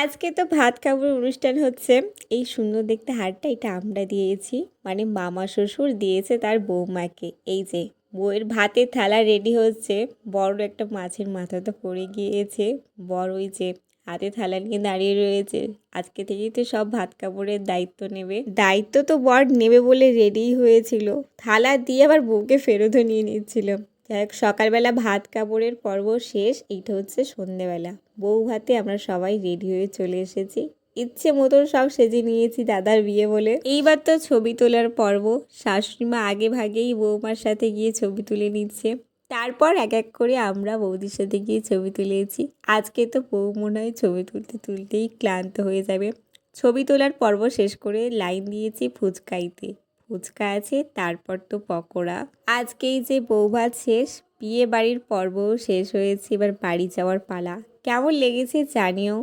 আজকে তো ভাত খাবার অনুষ্ঠান হচ্ছে। এই সুন্দর দেখতে হারটা এটা আমরা দিয়েছি, মানে মামা শ্বশুর দিয়েছে তার বৌমাকে। এই যে বউয়ের ভাতের থালা রেডি হচ্ছে। বড় একটা মাছের মাথা তো পড়ে গিয়েছে। বড় ওই যে হাতে থালা নিয়ে দাঁড়িয়ে রয়েছে। আজকে থেকেই তো সব ভাত কাপড়ের দায়িত্ব নেবে। দায়িত্ব তো বর নেবে বলে রেডি হয়েছিল, থালা দিয়ে আবার বউকে ফেরতও নিয়ে নিচ্ছিল। যাই হোক, সকালবেলা ভাত কাপড়ের পর্ব শেষ। এইটা হচ্ছে সন্ধেবেলা। বউ ভাতে আমরা সবাই রেডি হয়ে চলে এসেছি। ইচ্ছে মতন সব সেজে নিয়েছি দাদার বিয়ে বলে। এইবার তো ছবি তোলার পর্ব। শাশুড়িমা আগে ভাগেই বৌমার সাথে গিয়ে ছবি তুলে নিচ্ছে। তারপর এক এক করে আমরা বৌদির সাথে গিয়ে ছবি তুলেছি। আজকে তো বউ মনে হয় ছবি তুলতে তুলতেই ক্লান্ত হয়ে যাবে। ছবি তোলার পর্ব শেষ করে লাইন দিয়েছি ফুচকাইতে। ফুচকা আছে, তারপর তো পকোড়া। আজকেই যে বৌভাত শেষ, বিয়ে বাড়ির পর্বও শেষ হয়েছে, এবার বাড়ি যাওয়ার পালা। কেমন লেগেছে জানিও।